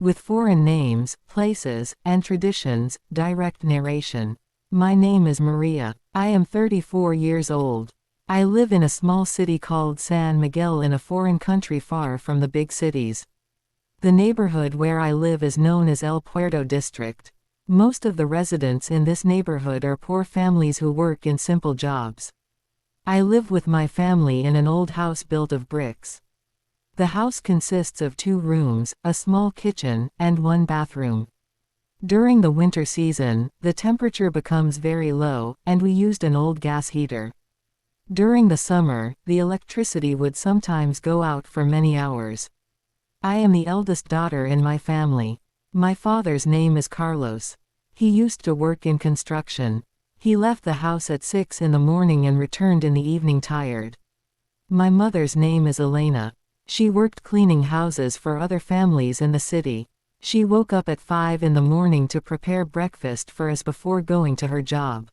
with foreign names, places, and traditions, direct narration. My name is Maria. I am 34 years old. I live in a small city called San Miguel in a foreign country far from the big cities. The neighborhood where I live is known as El Puerto District. Most of the residents in this neighborhood are poor families who work in simple jobs. I live with my family in an old house built of bricks. The house consists of 2 rooms, a small kitchen, and 1 bathroom. During the winter season, the temperature becomes very low, and we used an old gas heater. During the summer, the electricity would sometimes go out for many hours. I am the eldest daughter in my family. My father's name is Carlos. He used to work in construction. He left the house at 6 in the morning and returned in the evening tired. My mother's name is Elena. She worked cleaning houses for other families in the city. She woke up at 5 in the morning to prepare breakfast for us before going to her job.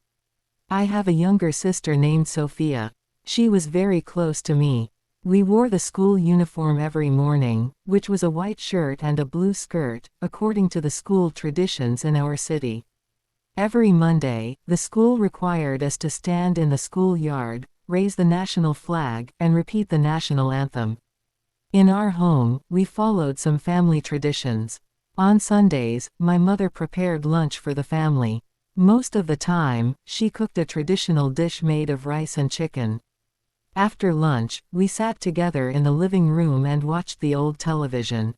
I have a younger sister named Sophia. She was very close to me. We wore the school uniform every morning, which was a white shirt and a blue skirt, according to the school traditions in our city. Every Monday, the school required us to stand in the schoolyard, raise the national flag, and repeat the national anthem. In our home, we followed some family traditions. On Sundays, my mother prepared lunch for the family. Most of the time, she cooked a traditional dish made of rice and chicken. After lunch, we sat together in the living room and watched the old television.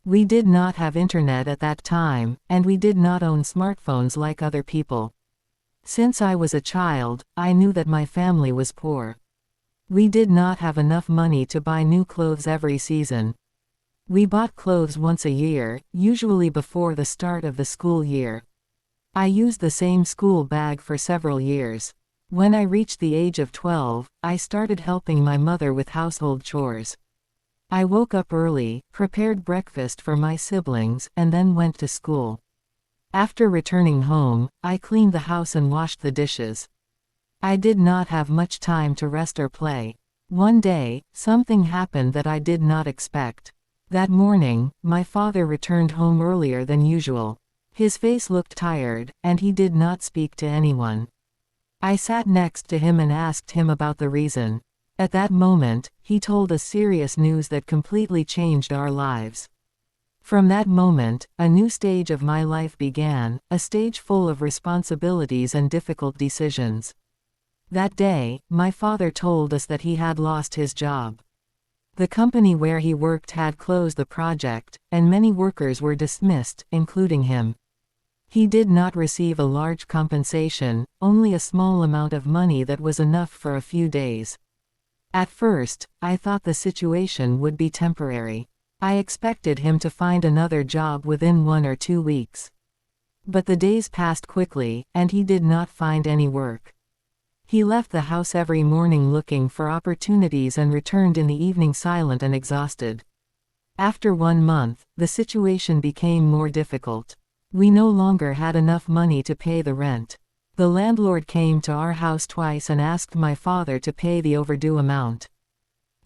We did not have internet at that time, and we did not own smartphones like other people. Since I was a child, I knew that my family was poor. We did not have enough money to buy new clothes every season. We bought clothes once a year, usually before the start of the school year. I used the same school bag for several years. When I reached the age of 12, I started helping my mother with household chores. I woke up early, prepared breakfast for my siblings, and then went to school. After returning home, I cleaned the house and washed the dishes. I did not have much time to rest or play. One day, something happened that I did not expect. That morning, my father returned home earlier than usual. His face looked tired, and he did not speak to anyone. I sat next to him and asked him about the reason. At that moment, he told us serious news that completely changed our lives. From that moment, a new stage of my life began, a stage full of responsibilities and difficult decisions. That day, my father told us that he had lost his job. The company where he worked had closed the project, and many workers were dismissed, including him. He did not receive a large compensation, only a small amount of money that was enough for a few days. At first, I thought the situation would be temporary. I expected him to find another job within 1 or 2 weeks. But the days passed quickly, and he did not find any work. He left the house every morning looking for opportunities and returned in the evening silent and exhausted. After 1 month, the situation became more difficult. We no longer had enough money to pay the rent. The landlord came to our house twice and asked my father to pay the overdue amount.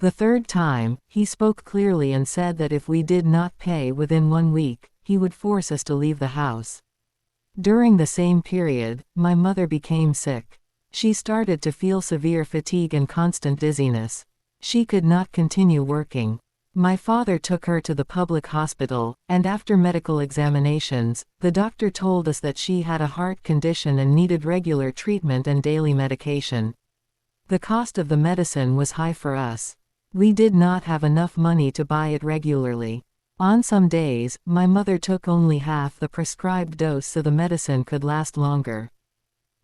The third time, he spoke clearly and said that if we did not pay within 1 week, he would force us to leave the house. During the same period, my mother became sick. She started to feel severe fatigue and constant dizziness. She could not continue working. My father took her to the public hospital, and after medical examinations, the doctor told us that she had a heart condition and needed regular treatment and daily medication. The cost of the medicine was high for us. We did not have enough money to buy it regularly. On some days, my mother took only half the prescribed dose so the medicine could last longer.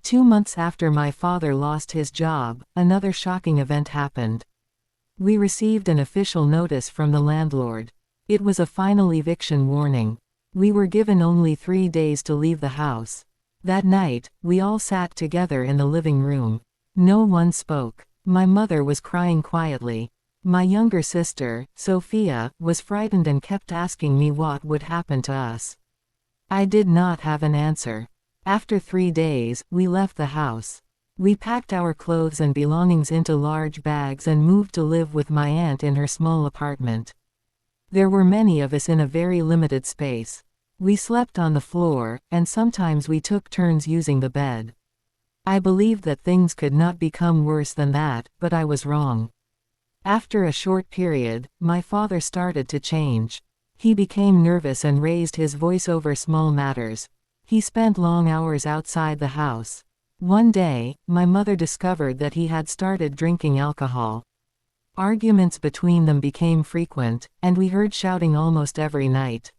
2 months after my father lost his job, another shocking event happened. We received an official notice from the landlord. It was a final eviction warning. We were given only 3 days to leave the house. That night, we all sat together in the living room. No one spoke. My mother was crying quietly. My younger sister, Sophia, was frightened and kept asking me what would happen to us. I did not have an answer. After 3 days, we left the house. We packed our clothes and belongings into large bags and moved to live with my aunt in her small apartment. There were many of us in a very limited space. We slept on the floor, and sometimes we took turns using the bed. I believed that things could not become worse than that, but I was wrong. After a short period, my father started to change. He became nervous and raised his voice over small matters. He spent long hours outside the house. One day, my mother discovered that he had started drinking alcohol. Arguments between them became frequent, and we heard shouting almost every night.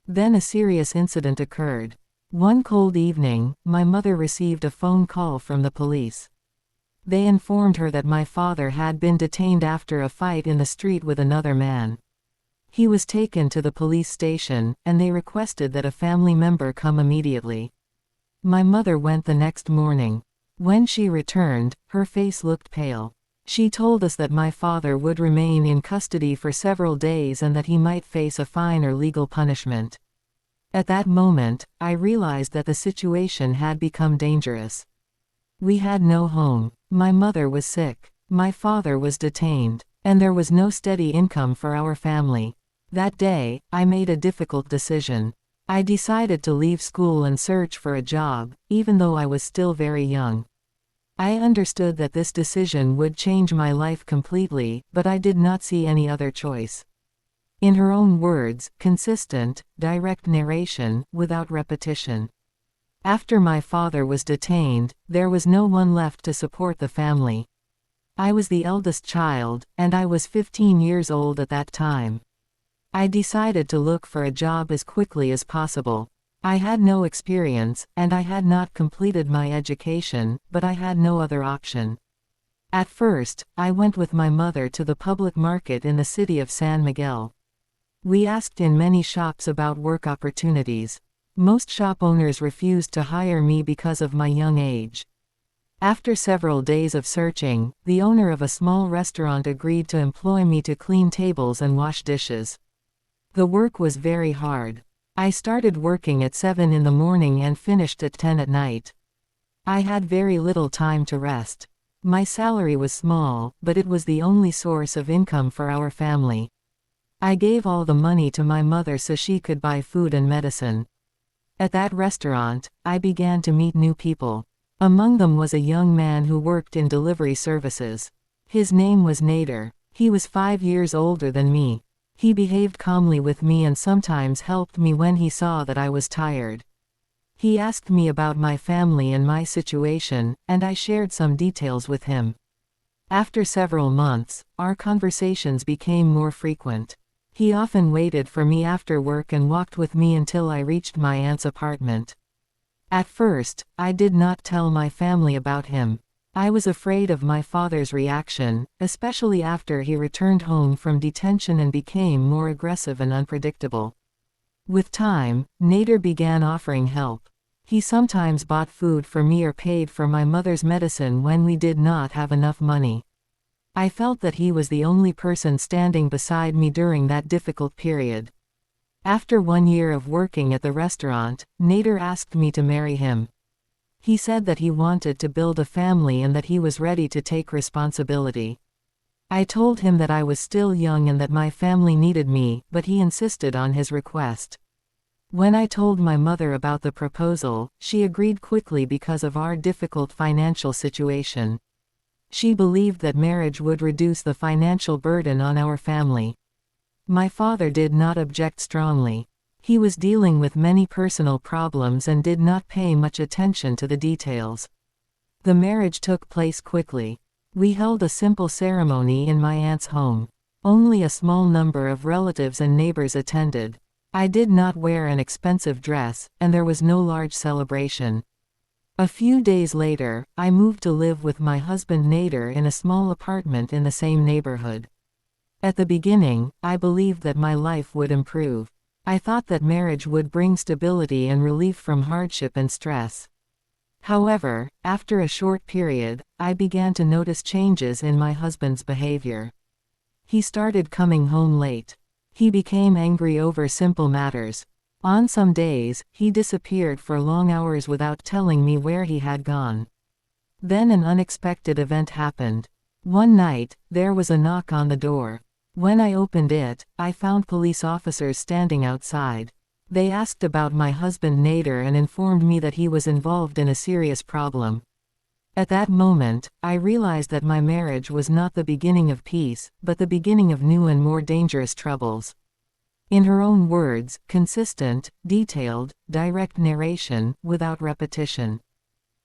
Then a serious incident occurred. One cold evening, my mother received a phone call from the police. They informed her that my father had been detained after a fight in the street with another man. He was taken to the police station, and they requested that a family member come immediately. My mother went the next morning. When she returned, her face looked pale. She told us that my father would remain in custody for several days and that he might face a fine or legal punishment. At that moment, I realized that the situation had become dangerous. We had no home. My mother was sick. My father was detained. And there was no steady income for our family. That day, I made a difficult decision. I decided to leave school and search for a job, even though I was still very young. I understood that this decision would change my life completely, but I did not see any other choice. In her own words, consistent, direct narration, without repetition. After my father was detained, there was no one left to support the family. I was the eldest child, and I was 15 years old at that time. I decided to look for a job as quickly as possible. I had no experience, and I had not completed my education, but I had no other option. At first, I went with my mother to the public market in the city of San Miguel. We asked in many shops about work opportunities. Most shop owners refused to hire me because of my young age. After several days of searching, the owner of a small restaurant agreed to employ me to clean tables and wash dishes. The work was very hard. I started working at 7 in the morning and finished at 10 at night. I had very little time to rest. My salary was small, but it was the only source of income for our family. I gave all the money to my mother so she could buy food and medicine. At that restaurant, I began to meet new people. Among them was a young man who worked in delivery services. His name was Nader. He was 5 years older than me. He behaved calmly with me and sometimes helped me when he saw that I was tired. He asked me about my family and my situation, and I shared some details with him. After several months, our conversations became more frequent. He often waited for me after work and walked with me until I reached my aunt's apartment. At first, I did not tell my family about him. I was afraid of my father's reaction, especially after he returned home from detention and became more aggressive and unpredictable. With time, Nader began offering help. He sometimes bought food for me or paid for my mother's medicine when we did not have enough money. I felt that he was the only person standing beside me during that difficult period. After 1 year of working at the restaurant, Nader asked me to marry him. He said that he wanted to build a family and that he was ready to take responsibility. I told him that I was still young and that my family needed me, but he insisted on his request. When I told my mother about the proposal, she agreed quickly because of our difficult financial situation. She believed that marriage would reduce the financial burden on our family. My father did not object strongly. He was dealing with many personal problems and did not pay much attention to the details. The marriage took place quickly. We held a simple ceremony in my aunt's home. Only a small number of relatives and neighbors attended. I did not wear an expensive dress, and there was no large celebration. A few days later, I moved to live with my husband Nader in a small apartment in the same neighborhood. At the beginning, I believed that my life would improve. I thought that marriage would bring stability and relief from hardship and stress. However, after a short period, I began to notice changes in my husband's behavior. He started coming home late. He became angry over simple matters. On some days, he disappeared for long hours without telling me where he had gone. Then an unexpected event happened. One night, there was a knock on the door. When I opened it, I found police officers standing outside. They asked about my husband Nader and informed me that he was involved in a serious problem. At that moment, I realized that my marriage was not the beginning of peace, but the beginning of new and more dangerous troubles. In her own words, consistent, detailed, direct narration, without repetition.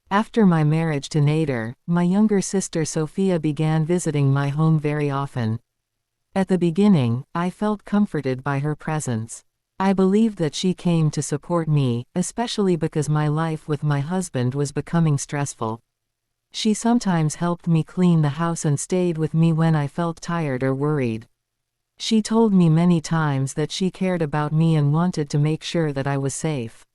After my marriage to Nader, my younger sister Sophia began visiting my home very often. At the beginning, I felt comforted by her presence. I believed that she came to support me, especially because my life with my husband was becoming stressful. She sometimes helped me clean the house and stayed with me when I felt tired or worried. She told me many times that she cared about me and wanted to make sure that I was safe.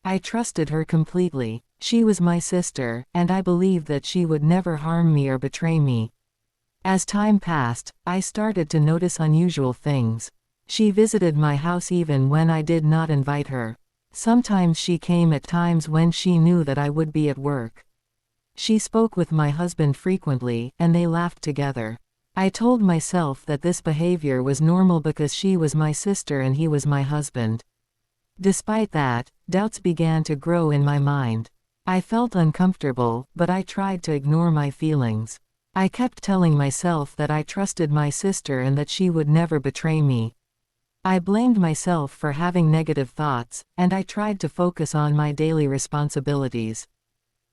I trusted her completely. She was my sister, and I believed that she would never harm me or betray me. As time passed, I started to notice unusual things. She visited my house even when I did not invite her. Sometimes she came at times when she knew that I would be at work. She spoke with my husband frequently, and they laughed together. I told myself that this behavior was normal because she was my sister and he was my husband. Despite that, doubts began to grow in my mind. I felt uncomfortable, but I tried to ignore my feelings. I kept telling myself that I trusted my sister and that she would never betray me. I blamed myself for having negative thoughts, and I tried to focus on my daily responsibilities.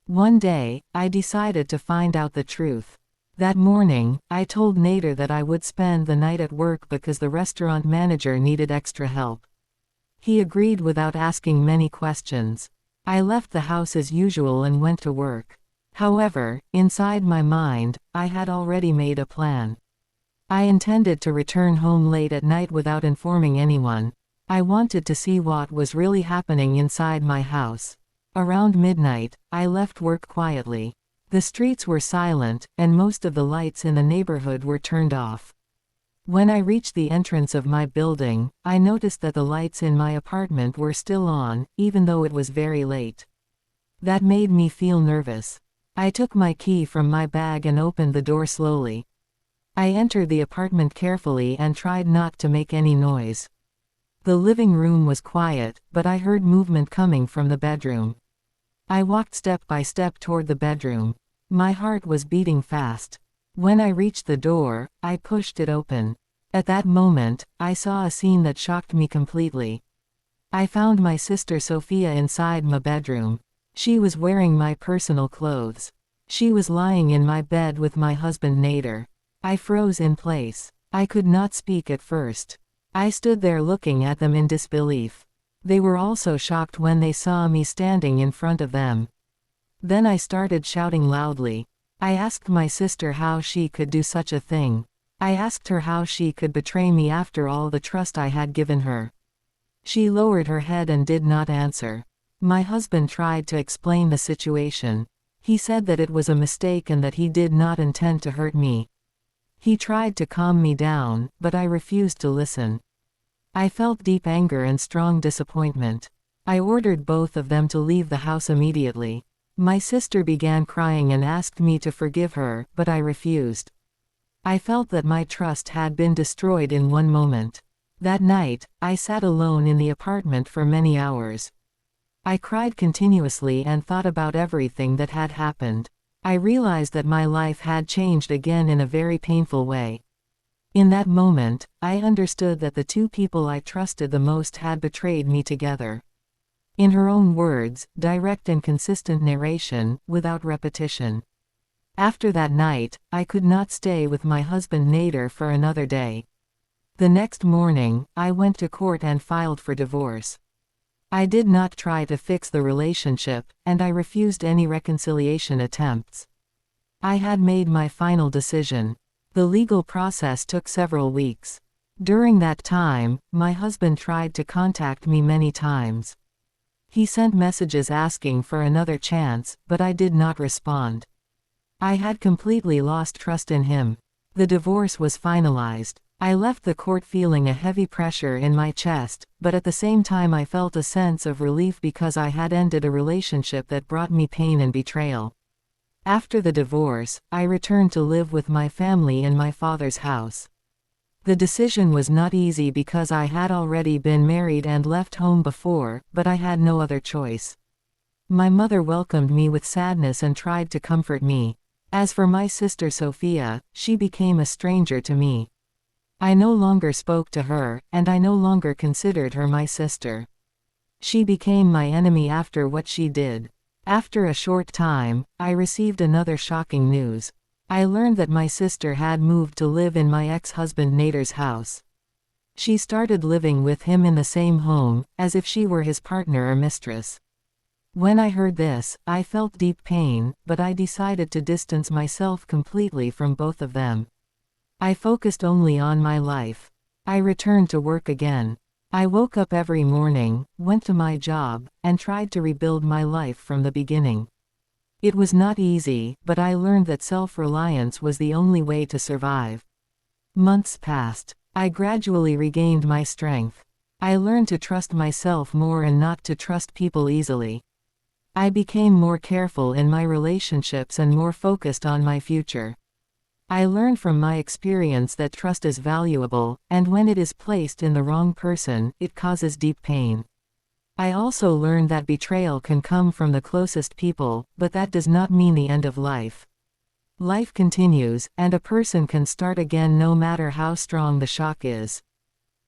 One day, I decided to find out the truth. That morning, I told Nader that I would spend the night at work because the restaurant manager needed extra help. He agreed without asking many questions. I left the house as usual and went to work. However, inside my mind, I had already made a plan. I intended to return home late at night without informing anyone. I wanted to see what was really happening inside my house. Around midnight, I left work quietly. The streets were silent, and most of the lights in the neighborhood were turned off. When I reached the entrance of my building, I noticed that the lights in my apartment were still on, even though it was very late. That made me feel nervous. I took my key from my bag and opened the door slowly. I entered the apartment carefully and tried not to make any noise. The living room was quiet, but I heard movement coming from the bedroom. I walked step by step toward the bedroom. My heart was beating fast. When I reached the door, I pushed it open. At that moment, I saw a scene that shocked me completely. I found my sister Sophia inside my bedroom. She was wearing my personal clothes. She was lying in my bed with my husband Nader. I froze in place. I could not speak at first. I stood there looking at them in disbelief. They were also shocked when they saw me standing in front of them. Then I started shouting loudly. I asked my sister how she could do such a thing. I asked her how she could betray me after all the trust I had given her. She lowered her head and did not answer. My husband tried to explain the situation. He said that it was a mistake and that he did not intend to hurt me. He tried to calm me down, but I refused to listen. I felt deep anger and strong disappointment. I ordered both of them to leave the house immediately. My sister began crying and asked me to forgive her, but I refused. I felt that my trust had been destroyed in one moment. That night, I sat alone in the apartment for many hours. I cried continuously and thought about everything that had happened. I realized that my life had changed again in a very painful way. In that moment, I understood that the two people I trusted the most had betrayed me together. In her own words, direct and consistent narration, without repetition. After that night, I could not stay with my husband Nader for another day. The next morning, I went to court and filed for divorce. I did not try to fix the relationship, and I refused any reconciliation attempts. I had made my final decision. The legal process took several weeks. During that time, my husband tried to contact me many times. He sent messages asking for another chance, but I did not respond. I had completely lost trust in him. The divorce was finalized. I left the court feeling a heavy pressure in my chest, but at the same time I felt a sense of relief because I had ended a relationship that brought me pain and betrayal. After the divorce, I returned to live with my family in my father's house. The decision was not easy because I had already been married and left home before, but I had no other choice. My mother welcomed me with sadness and tried to comfort me. As for my sister Sophia, she became a stranger to me. I no longer spoke to her, and I no longer considered her my sister. She became my enemy after what she did. After a short time, I received another shocking news. I learned that my sister had moved to live in my ex-husband Nader's house. She started living with him in the same home, as if she were his partner or mistress. When I heard this, I felt deep pain, but I decided to distance myself completely from both of them. I focused only on my life. I returned to work again. I woke up every morning, went to my job, and tried to rebuild my life from the beginning. It was not easy, but I learned that self-reliance was the only way to survive. Months passed. I gradually regained my strength. I learned to trust myself more and not to trust people easily. I became more careful in my relationships and more focused on my future. I learned from my experience that trust is valuable, and when it is placed in the wrong person, it causes deep pain. I also learned that betrayal can come from the closest people, but that does not mean the end of life. Life continues, and a person can start again no matter how strong the shock is.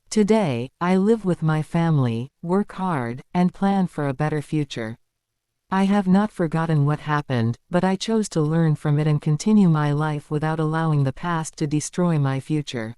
Today, I live with my family, work hard, and plan for a better future. I have not forgotten what happened, but I chose to learn from it and continue my life without allowing the past to destroy my future.